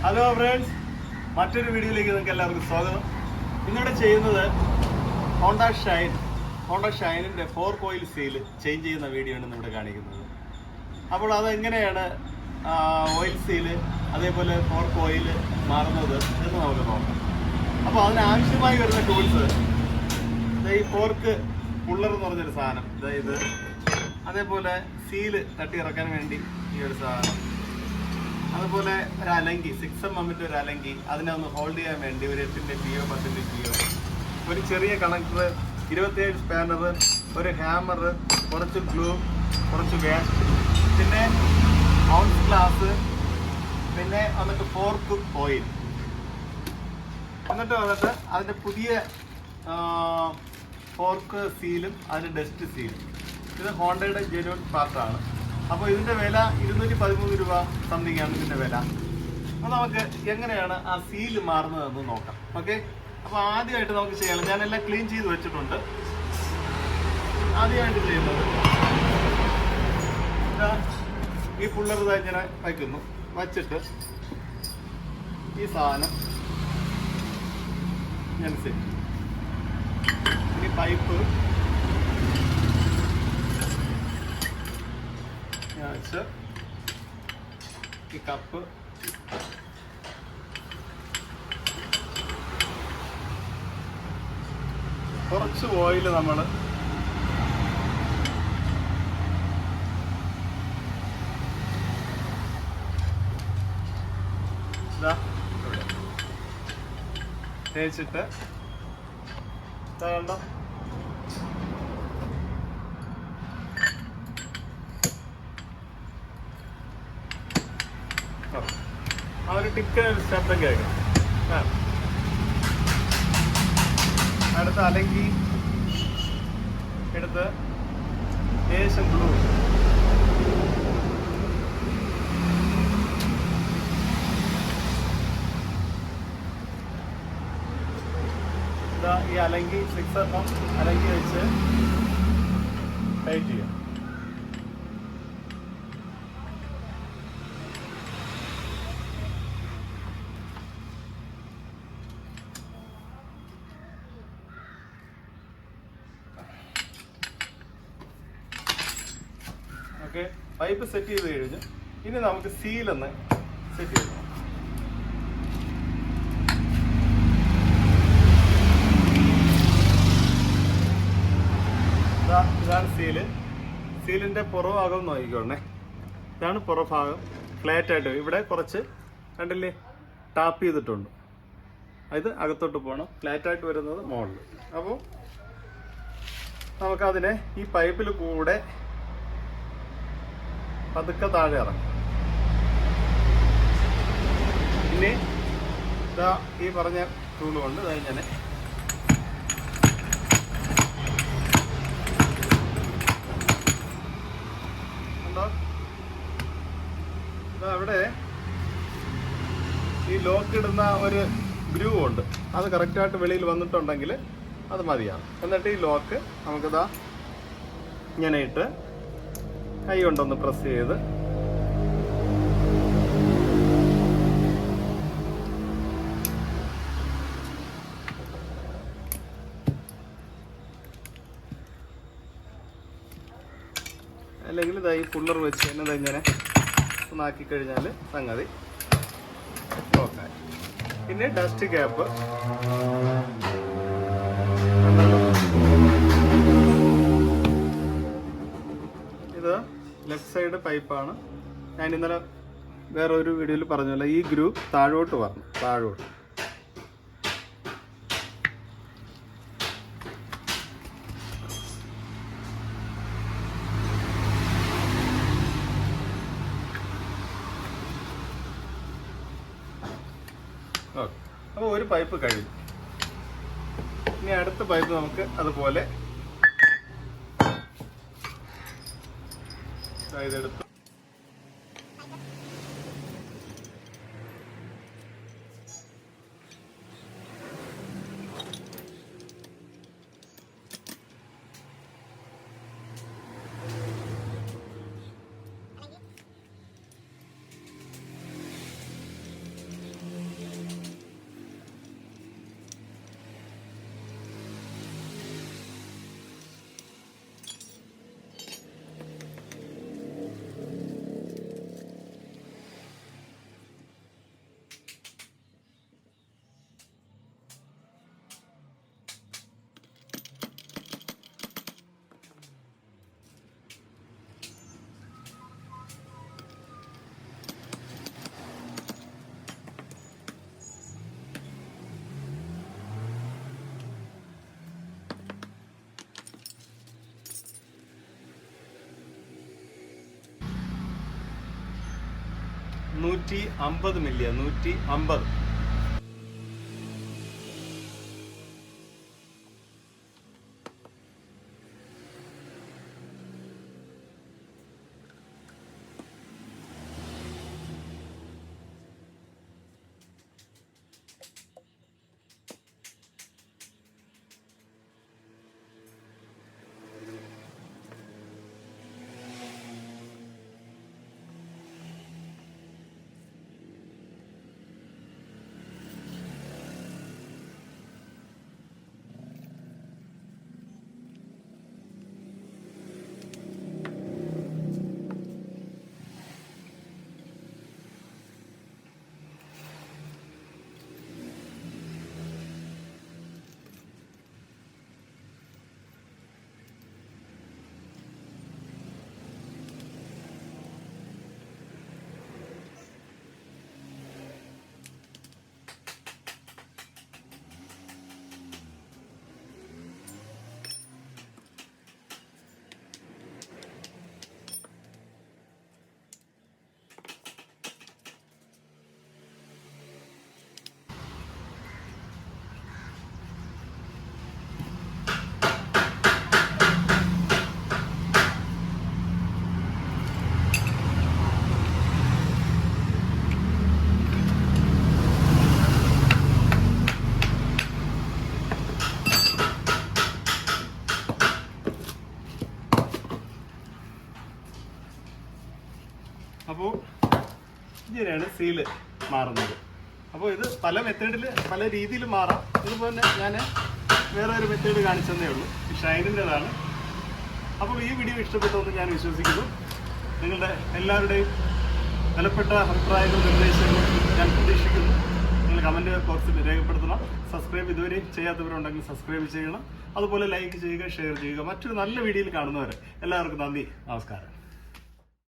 Hello friends, മറ്റൊരു വീഡിയോയിലേക്ക് നിങ്ങൾക്ക് എല്ലാവർക്കും സ്വാഗതം. ഇന്നിവിടെ ചെയ്യുന്നത് ഹോണ്ട ഷൈനിൻ്റെ ഫോർകോയിൽ സീൽ ചേഞ്ച് ചെയ്യുന്ന വീഡിയോ ആണ് ഇവിടെ കാണിക്കുന്നത്. അപ്പോൾ അതെങ്ങനെയാണ് ഓയിൽ സീല് അതേപോലെ ഫോർകോയിൽ മാറുന്നത് എന്ന് നമുക്ക് നോക്കാം. അപ്പോൾ അതിനാവശ്യമായി വരുന്ന ടൂൾസ് ഈ ഫോർക്ക് പുള്ളർ എന്ന് പറഞ്ഞൊരു സാധനം, ഇത് അതേപോലെ സീല് തട്ടി ഇറക്കാൻ വേണ്ടി ഈ ഒരു സാധനം, അതുപോലെ ഒരു അലങ്കി 6mm ഒരു അലങ്കി, അതിനെ ഒന്ന് ഹോൾഡ് ചെയ്യാൻ വേണ്ടി ഒരു 8-ന്റെ പിയോ 10-ന്റെ പിയോ, ഒരു ചെറിയ കണക്ടർ, 27 സ്പാനർ, ഒരു ഹാമർ, കുറച്ച് ഗ്ലൂ, കുറച്ച് വേസ്റ്റ്, പിന്നെ ഔൺസ് ഗ്ലാസ്, പിന്നെ വന്നിട്ട് ഫോർക്ക് ഓയിൽ, എന്നിട്ട് അതിൻ്റെ പുതിയ ഫോർക്ക് സീലും അതിൻ്റെ ഡസ്റ്റ് സീലും. ഇത് ഹോണ്ടയുടെ ജെന്യൂൻ പാർട്ടാണ്. അപ്പോൾ ഇതിൻ്റെ വില 213 രൂപ സംതിങ് ആണ് ഇതിൻ്റെ വില. അപ്പോൾ നമുക്ക് എങ്ങനെയാണ് ആ സീല് മാറുന്നതെന്ന് നോക്കാം. ഓക്കെ, അപ്പോൾ ആദ്യമായിട്ട് നമുക്ക് ചെയ്യാം. ഞാനെല്ലാം ക്ലീൻ ചെയ്ത് വെച്ചിട്ടുണ്ട്. ആദ്യമായിട്ട് ചെയ്യുന്നത് ഈ പുള്ളർ ഇങ്ങനെ വയ്ക്കുന്നു. വച്ചിട്ട് ഈ സാധനം ഞാൻ സെറ്റ്. ഇനി പൈപ്പ് വെച്ച് ഈ കപ്പ് കുറച്ച് ഓയിൽ നമ്മൾ തേച്ചിട്ട് വേണ്ട ആ ഒരു ടിക്കറ്റ് ശബ്ദം കേൾക്കാം. അടുത്ത അലങ്കി എടുത്ത് ലേശം ഗ്ലൂ, ഈ അലങ്കി 6mm അലങ്കി വെച്ച് ടൈറ്റ് ചെയ്യാം. ഓക്കെ, പൈപ്പ് സെറ്റ് ചെയ്ത് കഴിഞ്ഞ് ഇനി നമുക്ക് സീലൊന്ന് സെറ്റ് ചെയ്യണം. ഇതാണ് സീലിൻ്റെ പുറഭാഗം നോക്കിക്കോണേ. ഇതാണ് പുറഭാഗം, ഫ്ലാറ്റായിട്ട്. ഇവിടെ കുറച്ച് കണ്ടില്ലേ ടാപ്പ് ചെയ്തിട്ടുണ്ട്. ഇത് അകത്തോട്ട് പോകണം, ഫ്ലാറ്റായിട്ട് വരുന്നത് മുകളിൽ. അപ്പോൾ നമുക്കതിനെ ഈ പൈപ്പിൽ കൂടെ പതുക്കെ താഴെ ഇറങ്ങും. ഇനി ഇതാ ഈ പറഞ്ഞ ടൂൾ കൊണ്ട് ഇങ്ങനെ ഉണ്ടോ. അവിടെ ഈ ലോക്ക് ഇടുന്ന ഒരു ഗ്രൂ ഉണ്ട്. അത് കറക്റ്റായിട്ട് വെളിയിൽ വന്നിട്ടുണ്ടെങ്കിൽ അത് മതിയാണ്. എന്നിട്ട് ഈ ലോക്ക് നമുക്കിതാ ഇങ്ങനെ ഇട്ട് കൈ കൊണ്ടൊന്ന് പ്രസ് ചെയ്ത് അല്ലെങ്കിൽ ഇതായി പുള്ളർ വെച്ച് തന്നെ ഇങ്ങനെ ഒന്നാക്കി കഴിഞ്ഞാൽ സംഗതി നോക്കാം. പിന്നെ ഡസ്റ്റ് ക്യാപ്പ്, ഇത് ലെഫ്റ്റ് സൈഡ് പൈപ്പാണ്. ഞാൻ ഇന്നലെ വേറെ ഒരു വീഡിയോയിൽ പറഞ്ഞല്ലോ, ഈ ഗ്രൂപ്പ് താഴോട്ട് വരണം, താഴോട്ട്. ഓക്കെ, അപ്പോൾ ഒരു പൈപ്പ് കഴിഞ്ഞു. ഇനി അടുത്ത പൈപ്പ് നമുക്ക് അതുപോലെ ഇതെടുത്ത് 150 മില്ലി 150. അപ്പോൾ ഇങ്ങനെയാണ് സീല് മാറുന്നത്. അപ്പോൾ ഇത് പല മെത്തേഡിൽ പല രീതിയിൽ മാറാം. ഇതുപോലെ ഞാൻ വേറെ ഒരു മെത്തേഡ് കാണിച്ചതേ ഉള്ളൂ, ഷൈനിൻ്റെതാണ്. അപ്പോൾ ഈ വീഡിയോ ഇഷ്ടപ്പെട്ടെന്ന് ഞാൻ വിശ്വസിക്കുന്നു. നിങ്ങളുടെ എല്ലാവരുടെയും വിലപ്പെട്ട അഭിപ്രായങ്ങളും നിർദ്ദേശങ്ങളും ഞാൻ പ്രതീക്ഷിക്കുന്നു. നിങ്ങൾ കമൻറ്റ് ബോക്സിൽ രേഖപ്പെടുത്തണം. സബ്സ്ക്രൈബ് ഇതുവരെ ചെയ്യാത്തവരുണ്ടെങ്കിൽ സബ്സ്ക്രൈബ് ചെയ്യണം. അതുപോലെ ലൈക്ക് ചെയ്യുക, ഷെയർ ചെയ്യുക. മറ്റൊരു നല്ല വീഡിയോയിൽ കാണുന്നവരെ എല്ലാവർക്കും നന്ദി, നമസ്കാരം.